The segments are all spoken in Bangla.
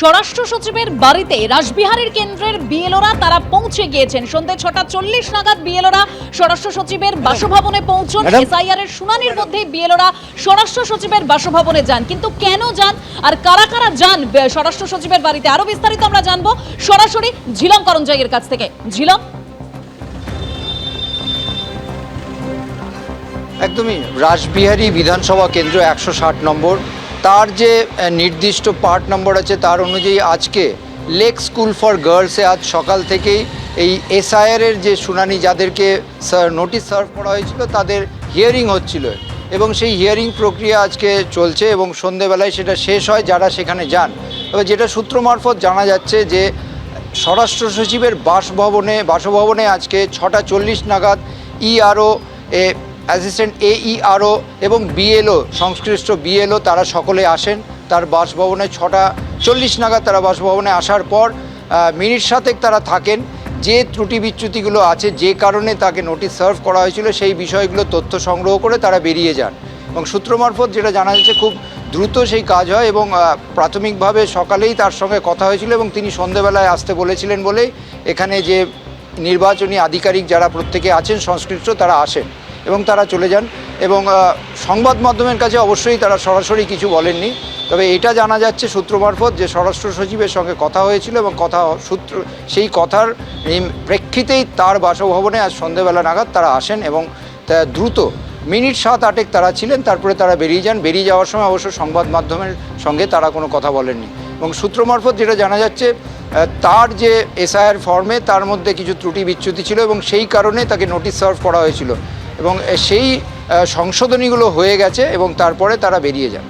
স্বরাষ্ট্র সচিবের বাড়িতে রাসবিহারের কেন্দ্রের বিএলওরা তারা পৌঁছে গিয়েছেন। সন্ধ্যে 6:40 নাগাদ বিএলওরা স্বরাষ্ট্র সচিবের বাসভবনে পৌঁছন। এসআইআর এর শুনানির মধ্যে বিএলওরা স্বরাষ্ট্র সচিবের বাসভবনে যান। কিন্তু কেন যান আর কারা কারা যান স্বরাষ্ট্র সচিবের বাড়িতে, আরো বিস্তারিত আমরা জানবো সরাসরি ঝিলম করঞ্জাইয়ের কাছ থেকে। ঝিলম, একদমই রাসবিহারী বিধানসভা কেন্দ্র 160 নম্বর, তার যে নির্দিষ্ট পার্ট নম্বর আছে তার অনুযায়ী আজকে লেক স্কুল ফর গার্লসে আজ সকাল থেকেই এই এসআইআর এর যে শুনানি, যাদেরকে নোটিশ সার্ভ করা হয়েছিল তাদের হিয়ারিং হচ্ছিল এবং সেই হিয়ারিং প্রক্রিয়া আজকে চলছে এবং সন্ধেবেলায় সেটা শেষ হয় যারা সেখানে যান। তবে যেটা সূত্র মারফত জানা যাচ্ছে যে স্বরাষ্ট্র সচিবের বাসভবনে আজকে 6:40 নাগাদ ইআরও অ্যাসিস্ট্যান্ট এইআরও এবং বিএলও, সংশ্লিষ্ট বিএলও তারা সকলে আসেন তার বাসভবনে। 6:40 নাগাদ তারা বাসভবনে আসার পর মিনিট সাতেক তারা থাকেন। যে ত্রুটি বিচ্যুতিগুলো আছে, যে কারণে তাকে নোটিশ সার্ভ করা হয়েছিল, সেই বিষয়গুলো তথ্য সংগ্রহ করে তারা বেরিয়ে যান এবং সূত্র মারফত যেটা জানা যাচ্ছে খুব দ্রুত সেই কাজ হয় এবং প্রাথমিকভাবে সকালেই তার সঙ্গে কথা হয়েছিল এবং তিনি সন্ধেবেলায় আসতে বলেছিলেন বলেই এখানে যে নির্বাচনী আধিকারিক যারা প্রত্যেকে আছেন সংশ্লিষ্ট তারা আসেন এবং তারা চলে যান এবং সংবাদ মাধ্যমের কাছে অবশ্যই তারা সরাসরি কিছু বলেননি। তবে এটা জানা যাচ্ছে সূত্র মারফত যে স্বরাষ্ট্র সচিবের সঙ্গে কথা হয়েছিল এবং সেই কথার প্রেক্ষিতেই তার বাসভবনে আজ সন্ধ্যেবেলা নাগাদ তারা আসেন এবং দ্রুত মিনিট 7-8 তারা ছিলেন, তারপরে তারা বেরিয়ে যান। বেরিয়ে যাওয়ার সময় অবশ্য সংবাদ মাধ্যমের সঙ্গে তারা কোনো কথা বলেননি এবং সূত্র মারফত যেটা জানা যাচ্ছে তার যে এসআইআর ফর্মে তার মধ্যে কিছু ত্রুটি বিচ্যুতি ছিল এবং সেই কারণে তাকে নোটিশ সার্ভ করা হয়েছিল এবং সেই সংশোধনীগুলো হয়ে গেছে এবং তারপরে তারা বেরিয়ে যান।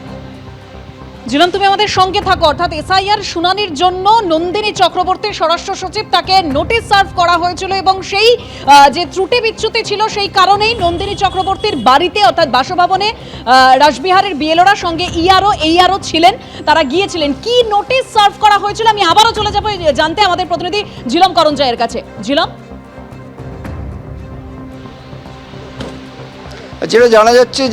ঝিলম, তুমি আমাদের সঙ্গে থাকো। অর্থাৎ এসআইআর শুনানির জন্য নন্দিনী চক্রবর্তী স্বরাষ্ট্র সচিব, তাকে নোটিশ সার্ভ করা হয়েছিল এবং সেই যে ত্রুটি বিচ্যুতি ছিল সেই কারণেই নন্দিনী চক্রবর্তীর বাড়িতে অর্থাৎ বাসভবনে রাসবিহারের বিএলওরা সঙ্গে এইআরও ছিলেন, তারা গিয়েছিলেন। কি নোটিশ সার্ভ করা হয়েছিল আমি আবারও চলে যাবো জানতে আমাদের প্রতিনিধি ঝিলম করঞ্জাইয়ের কাছে। ঝিলম, যেটা জানা যাচ্ছে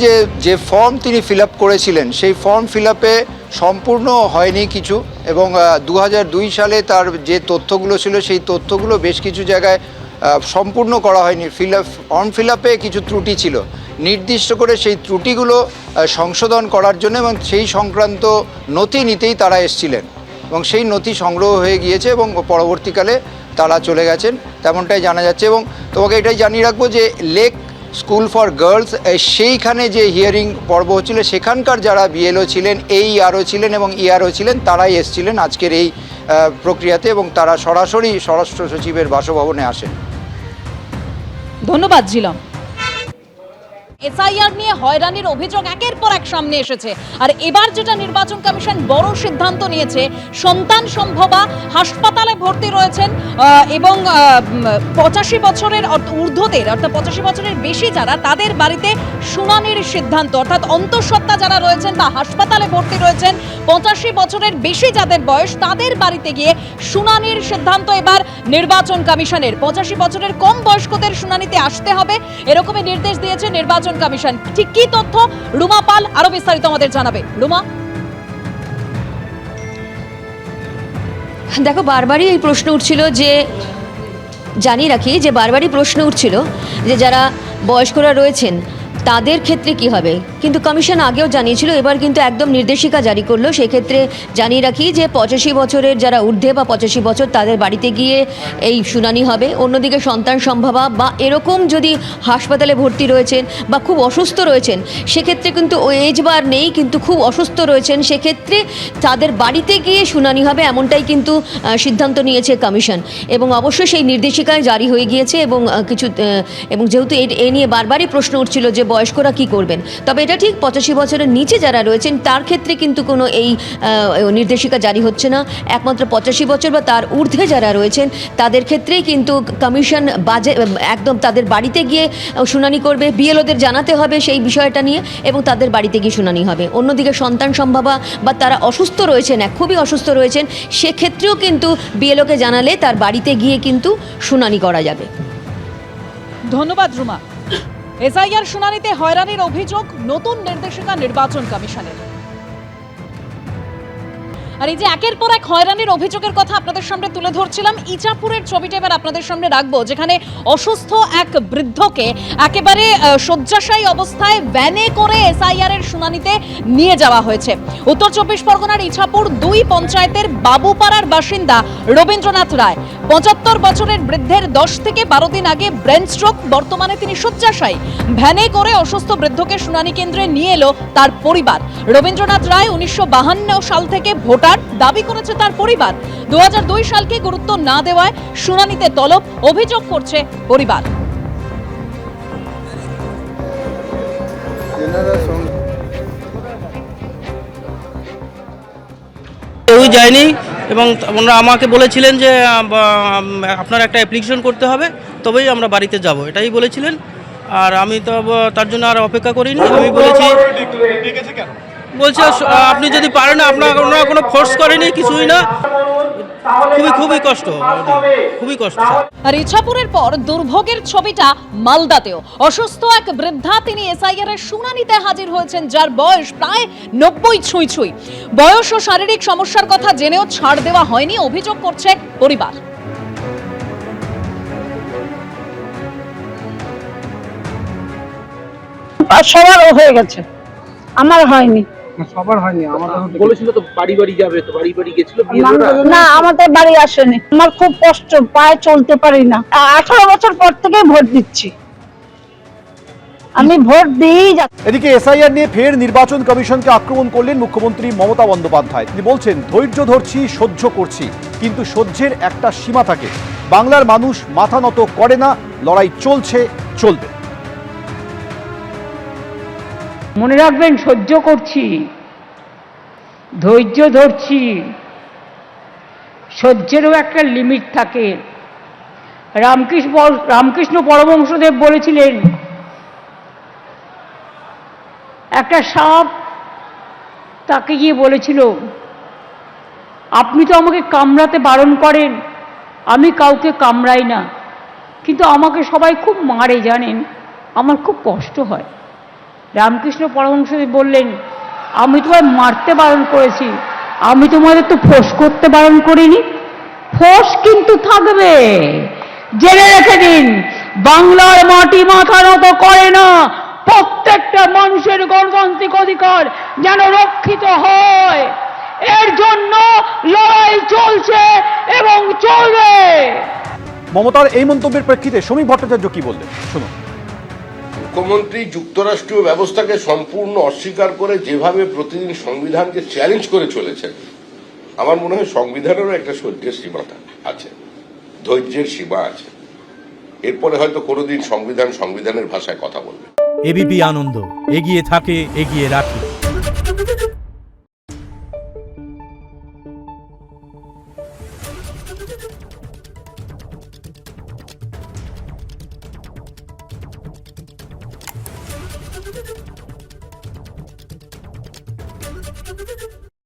যে ফর্ম তিনি ফিল আপ করেছিলেন সেই ফর্ম ফিল আপে সম্পূর্ণ হয়নি কিছু এবং 2002 সালে তার যে তথ্যগুলো ছিল সেই তথ্যগুলো বেশ কিছু জায়গায় সম্পূর্ণ করা হয়নি। ফর্ম ফিল আপে কিছু ত্রুটি ছিল, নির্দিষ্ট করে সেই ত্রুটিগুলো সংশোধন করার জন্য এবং সেই সংক্রান্ত নথি নিতেই তারা এসেছিলেন এবং সেই নথি সংগ্রহ হয়ে গিয়েছে এবং পরবর্তীকালে তারা চলে গেছেন তেমনটাই জানা যাচ্ছে। এবং তোমাকে এটাই জানিয়ে রাখবো যে লেক স্কুল ফর গার্লস সেইখানে যে হিয়ারিং পর্ব হচ্ছিল সেখানকার যারা বিএলও ছিলেন, এইআরও ছিলেন এবং ইআরও ছিলেন, তারাই এসেছিলেন আজকের এই প্রক্রিয়াতে এবং তারা সরাসরি স্বরাষ্ট্র সচিবের বাসভবনে আসেন। ধন্যবাদ ঝিলম। এসআইআর নিয়ে হয়রানির অভিযোগ একের পর এক সামনে এসেছে আর এবার যেটা নির্বাচন কমিশন বড় সিদ্ধান্ত নিয়েছে, সন্তান সম্ভবা হাসপাতালে ভর্তি রয়েছেন এবং 85 বছরের ঊর্ধ্বদের অর্থাৎ 85 বছরের বেশি যারা, তাদের বাড়িতে শুনানির সিদ্ধান্ত। অর্থাৎ অন্তঃসত্ত্বা যারা রয়েছেন বা হাসপাতালে ভর্তি রয়েছেন 85 বছরের বেশি যাদের বয়স, তাদের বাড়িতে গিয়ে শুনানির সিদ্ধান্ত এবার নির্বাচন কমিশনের। 85 বছরের কম বয়স্কদের শুনানিতে আসতে হবে এরকমই নির্দেশ দিয়েছে নির্বাচন কমিশন। ঠিক কি তথ্য রুমা পাল আরো বিস্তারিত আমাদের জানাবে। রুমা, দেখো, বারবারই এই প্রশ্ন উঠছিল যে জানিয়ে রাখি যে বারবারই প্রশ্ন উঠছিল যে যারা বয়স্করা রয়েছেন তাদের ক্ষেত্রে কি হবে, কিন্তু কমিশন আগেও জানিয়েছিল, এবার কিন্তু একদম নির্দেশিকা জারি করলো। সেক্ষেত্রে জানিয়ে রাখি যে 85 বছরের যারা ঊর্ধ্বে বা 85 বছর তাদের বাড়িতে গিয়ে এই শুনানি হবে। অন্যদিকে সন্তান সম্ভবা বা এরকম যদি হাসপাতালে ভর্তি রয়েছেন বা খুব অসুস্থ রয়েছেন, সেক্ষেত্রে কিন্তু এজ বার নেই, কিন্তু খুব অসুস্থ রয়েছেন, সেক্ষেত্রে তাদের বাড়িতে গিয়ে শুনানি হবে, এমনটাই কিন্তু সিদ্ধান্ত নিয়েছে কমিশন। এবং অবশ্যই সেই নির্দেশিকায় জারি হয়ে গিয়েছে এবং এবং যেহেতু এ নিয়ে বারবারই প্রশ্ন উঠছিল যে বয়স্করা কি করবেন, তবে এটা ঠিক 85 বছরের নিচে যারা রয়েছেন তার ক্ষেত্রে কিন্তু কোনো এই নির্দেশিকা জারি হচ্ছে না। একমাত্র 85 বছর বা তার ঊর্ধ্বে যারা রয়েছেন তাদের ক্ষেত্রেই কিন্তু কমিশন একদম তাদের বাড়িতে গিয়ে শুনানি করবে। বিএলওদের জানাতে হবে সেই বিষয়টা নিয়ে এবং তাদের বাড়িতে গিয়ে শুনানি হবে। অন্যদিকে সন্তান সম্ভবা বা তারা অসুস্থ রয়েছেন, খুবই অসুস্থ রয়েছেন, সেক্ষেত্রেও কিন্তু বিএলওকে জানালে তার বাড়িতে গিয়ে কিন্তু শুনানি করা যাবে। ধন্যবাদ রুমা। এসআইআর শুনানিতে হয়রানির অভিযোগ, নতুন নির্দেশিকা নির্বাচন কমিশনের। আর এই যে একের পর এক হয়রানির অভিযোগের কথা আপনাদের সামনে তুলে ধরছিলাম, ইচাপুরের ছবিটা এবার আপনাদের সামনে রাখবো, যেখানে অসুস্থ এক বৃদ্ধকে একেবারে শয্যাশায়ী অবস্থায় ভ্যানে করে এসআইআর এর শুনানিতে নিয়ে যাওয়া হয়েছে। উত্তর 24 পরগনার ইছাপুর 2 পঞ্চায়েতের বাবুপাড়ার বাসিন্দা রবীন্দ্রনাথ রায়, 75 বছরের বৃদ্ধের 10 থেকে 12 দিন আগে ব্রেন স্ট্রোক, বর্তমানে তিনি শয্যাশায়ী। ভ্যানে করে অসুস্থ বৃদ্ধকে শুনানি কেন্দ্রে নিয়ে এলো তার পরিবার। রবীন্দ্রনাথ রায় 1952 সাল থেকে ভোটার দাবি করেছে তার পরিবার। 2002 সালকে গুরুত্ব না দেওয়ায় শুনানিতে তলব, অভিযোগ করছে পরিবার। কেউই যায়নি এবং ওনারা আমাকে বলেছিলেন যে আপনার একটা অ্যাপ্লিকেশন করতে হবে, তবেই আমরা বাড়িতে যাব, এটাই বলেছিলেন। আর আমি তো তার জন্য আর অপেক্ষা করিনি। আমি বলেছি, বলছে আপনি যদি পারেন, ওনারা কোনো ফোর্স করেনি, কিছুই না। খুবই কষ্ট, খুবই কষ্ট। আর ইছাপুরের পর দুর্ভোগের ছবিটা মালদাতেও। অসুস্থ এক বৃদ্ধা, তিনি এসআইআর এর শুনানিতে হাজির হয়েছেন, যার বয়স প্রায় 90 ছুঁই। বয়স ও শারীরিক সমস্যার কথা জেনেও ছাড় দেওয়া হয়নি, অভিযোগ করছে পরিবার। সবার হয়ে গেছে, আমার হয়নি। সবার হয়নি, আমাদের বলেছিল তো বাড়ি বাড়ি যাবে, তো বাড়ি বাড়ি গেছিল না, আমাদের বাড়ি আসেনি। আমার খুব কষ্ট, পায়ে চলতে পারি না। 18 বছর পর থেকে ভোট দিচ্ছি, আমি ভোট দিয়েই যাচ্ছি। এদিকে এসআইআর নিয়ে ফের নির্বাচন কমিশনকে আক্রমণ করলেন মুখ্যমন্ত্রী মমতা বন্দ্যোপাধ্যায়। তিনি বলছেন, ধৈর্য ধরছি, সহ্য করছি, কিন্তু সহ্যের একটা সীমা থাকে। বাংলার মানুষ মাথা নত করে না, লড়াই চলছে, চলবে। মনে রাখবেন, সহ্য করছি, ধৈর্য ধরছি, সহ্যেরও একটা লিমিট থাকে। রামকৃষ্ণ পরমহংসদেব বলেছিলেন, একটা সাপ তাকে গিয়ে বলেছিল, আপনি তো আমাকে কামড়াতে বারণ করেন, আমি কাউকে কামড়াই না, কিন্তু আমাকে সবাই খুব মারে জানেন, আমার খুব কষ্ট হয়। রামকৃষ্ণ পরমহংসদেব বললেন, আমি তোমায় মারতে বারণ করেছি, আমি তোমাদের তো ফোঁস করতে বারণ করিনি। ফোঁস কিন্তু থাকবে, জেনে রেখে দিন। বাংলার মাটি মাথা নত করে না। প্রত্যেকটা মানুষের গণতান্ত্রিক অধিকার যেন রক্ষিত হয়, এর জন্য লড়াই চলছে এবং চলবে। মমতার এই মন্তব্যের প্রেক্ষিতে সমীপ ভট্টাচার্য কি বললেন, শুনুন। মুখ্যমন্ত্রী যুক্তরাষ্ট্রীয় ব্যবস্থাকে সম্পূর্ণ অস্বীকার করে যেভাবে প্রতিদিন সংবিধানকে চ্যালেঞ্জ করে চলেছেন, আমার মনে হয় সংবিধানেরও একটা সহ্যের সীমা আছে, ধৈর্যের সীমা আছে। এরপরে হয়তো কোনোদিন সংবিধানের ভাষায় কথা বলবে। এবিপি আনন্দ, এগিয়ে থাকে, এগিয়ে রাখে।